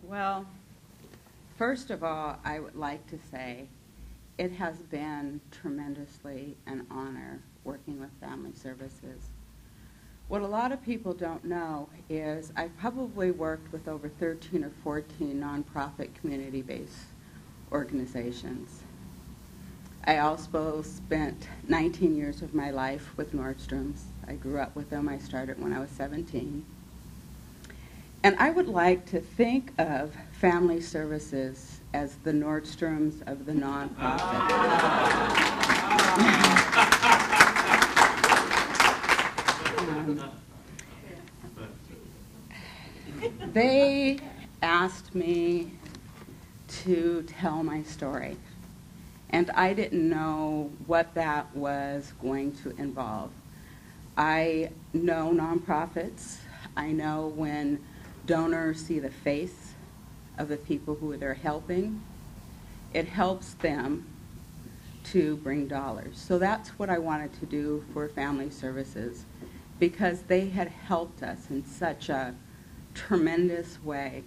Well, first of all, I would like to say it has been tremendously an honor working with Family Services. What a lot of people don't know is I've probably worked with over 13 or 14 nonprofit community-based organizations. I also spent 19 years of my life with Nordstrom's. I grew up with them. I started when I was 17. And I would like to think of Family Services as the Nordstrom's of the nonprofit. They asked me to tell my story, and I didn't know what that was going to involve. I know nonprofits. I know when donors see the face of the people who they're helping, it helps them to bring dollars. So that's what I wanted to do for Family Services, because they had helped us in such a tremendous way.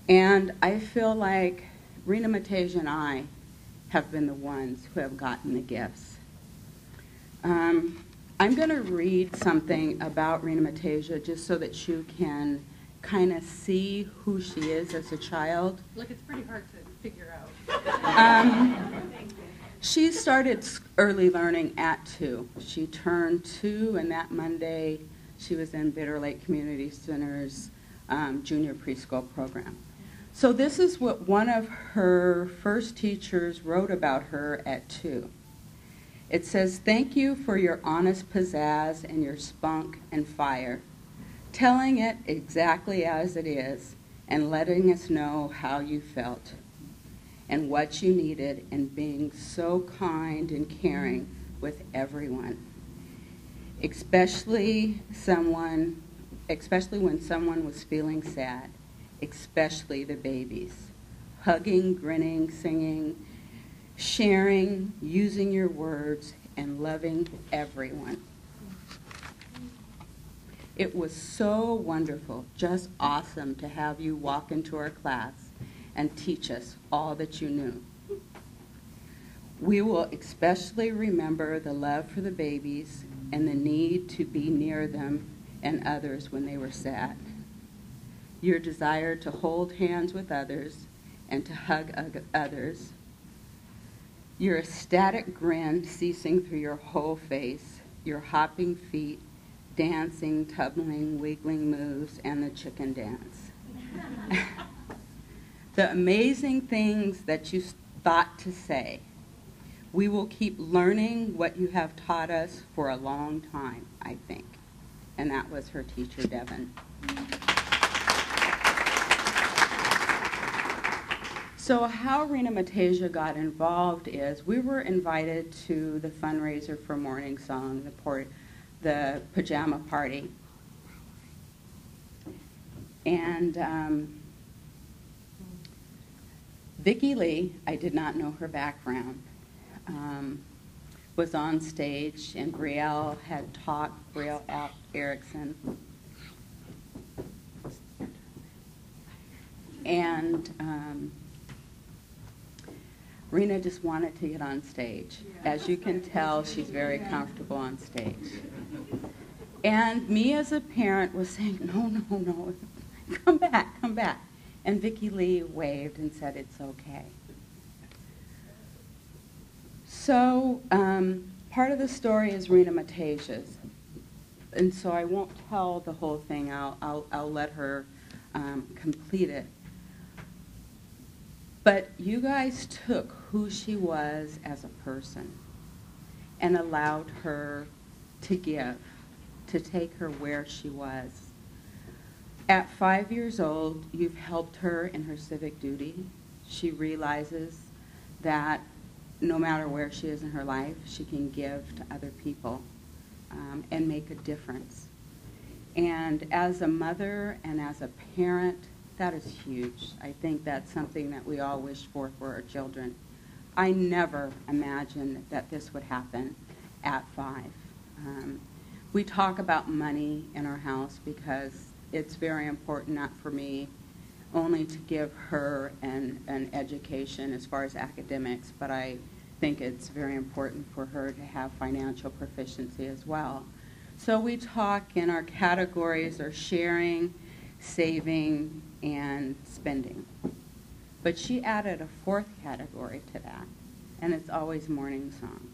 And I feel like Rena, Mateja, and I have been the ones who have gotten the gifts. I'm going to read something about Rena Mateja just so that you can kind of see who she is as a child. Look, it's pretty hard to figure out. She started early learning at 2. She turned 2, and that Monday she was in Bitter Lake Community Center's junior preschool program. So this is what one of her first teachers wrote about her at 2. It says, "Thank you for your honest pizzazz and your spunk and fire, telling it exactly as it is and letting us know how you felt and what you needed, and being so kind and caring with everyone, especially when someone was feeling sad, especially the babies. Hugging, grinning, singing, sharing, using your words, and loving everyone. It was so wonderful, just awesome to have you walk into our class and teach us all that you knew. We will especially remember the love for the babies and the need to be near them and others when they were sad. Your desire to hold hands with others and to hug others. Your ecstatic grin ceasing through your whole face, your hopping feet, dancing, tumbling, wiggling moves, and the chicken dance. The amazing things that you thought to say. We will keep learning what you have taught us for a long time, I think." And that was her teacher, Devin. So how Rena Mateja got involved is we were invited to the fundraiser for Morning Song, the pajama party. And Vicki Lee, I did not know her background, was on stage, and Brielle had talked, Brielle Erickson. And Rena just wanted to get on stage. As you can tell, she's very comfortable on stage. And me as a parent was saying, no, come back. And Vicki Lee waved and said, "It's okay." So part of the story is Rena Mateja's. And so I won't tell the whole thing. I'll let her complete it. But you guys took who she was as a person and allowed her to give, to take her where she was. At 5 years old, you've helped her in her civic duty. She realizes that no matter where she is in her life, she can give to other people and make a difference. And as a mother and as a parent, that is huge. I think that's something that we all wish for our children. I never imagined that this would happen at 5. We talk about money in our house because it's very important, not for me, only to give her an education as far as academics, but I think it's very important for her to have financial proficiency as well. So we talk in our categories are sharing, saving, and spending. But she added a fourth category to that, and it's always morning song.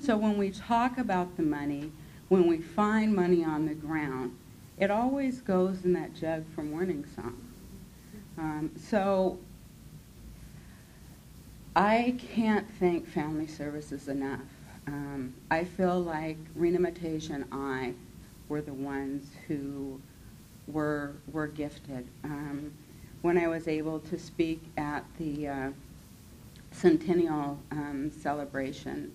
So when we talk about the money, when we find money on the ground, it always goes in that jug for morning song. So I can't thank Family Services enough. I feel like Rena, Mateja, and I were the ones who were gifted. When I was able to speak at the centennial celebration,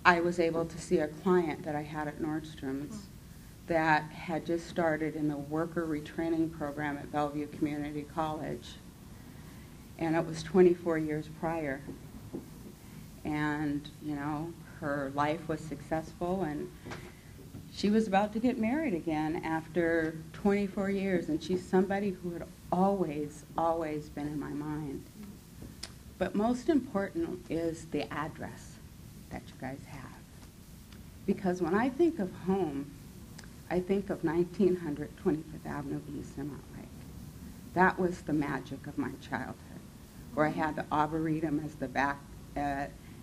I was able to see a client that I had at Nordstrom's that had just started in the worker retraining program at Bellevue Community College. And it was 24 years prior. And, you know, her life was successful, and she was about to get married again after 24 years, and she's somebody who had always been in my mind. But most important is the address that you guys have. Because when I think of home, I think of 1900 25th Avenue East in Montlake. That was the magic of my childhood, where I had the arboretum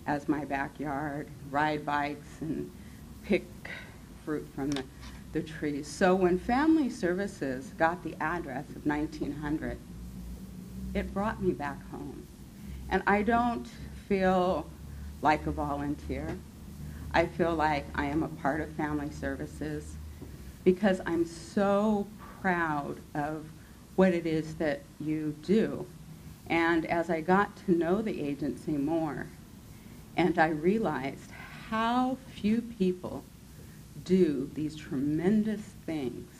as my backyard, ride bikes and pick fruit from the trees. So when Family Services got the address of 1900, it brought me back home. And I don't feel like a volunteer. I feel like I am a part of Family Services because I'm so proud of what it is that you do. And as I got to know the agency more, and I realized how few people do these tremendous things,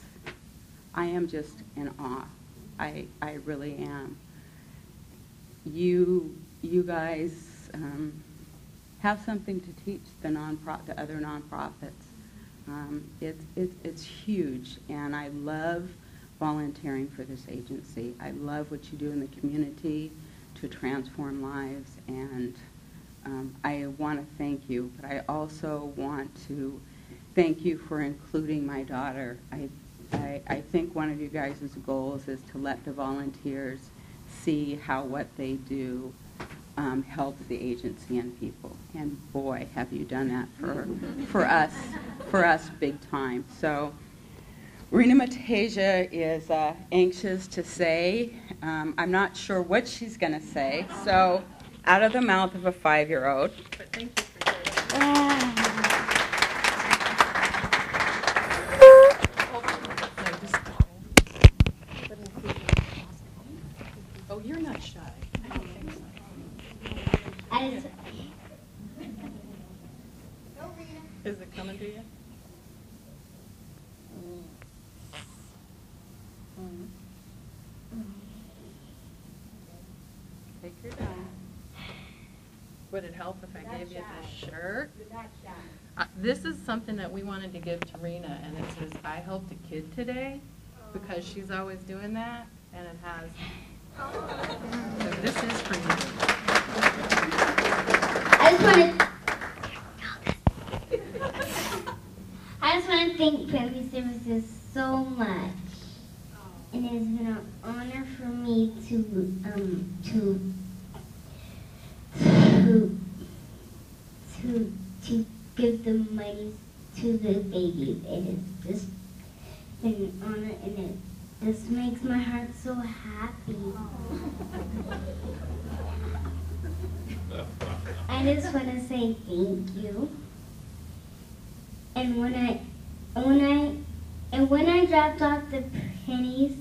I am just in awe. I really am. You guys have something to teach the other nonprofits. It's huge, and I love volunteering for this agency. I love what you do in the community to transform lives, and I want to thank you, but I also want to thank you for including my daughter. I think one of you guys' goals is to let the volunteers see how what they do helps the agency and people. And boy, have you done that for us big time. So Rena Mateja is anxious to say. I'm not sure what she's going to say. So out of the mouth of a 5-year-old. But thank you for sharing that. Oh, you're not shy. I don't think so. Is it coming to you? Take your time. Would it help if I gave you this shirt? This is something that we wanted to give to Rena, and it says, I helped a kid today, because she's always doing that, and it has, so this is for you. I just want to thank Family Services so much. And it has been an honor for me to give the money to the babies. And it's just been an honor, and it just makes my heart so happy. I just want to say thank you. And when I dropped off the pennies,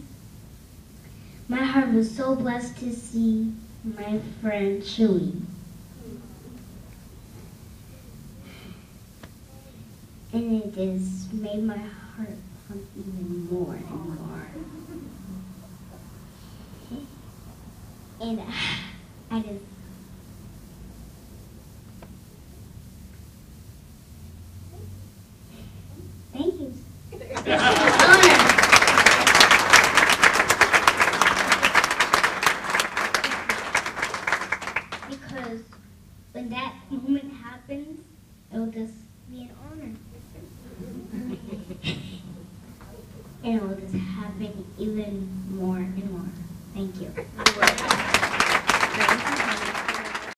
my heart was so blessed to see my friend Chewy. And it just made my heart pump even more and more. And I just... Thank you. It's an honor. when that moment happens, it will just be an honor. And it will just happen even more and more. Thank you.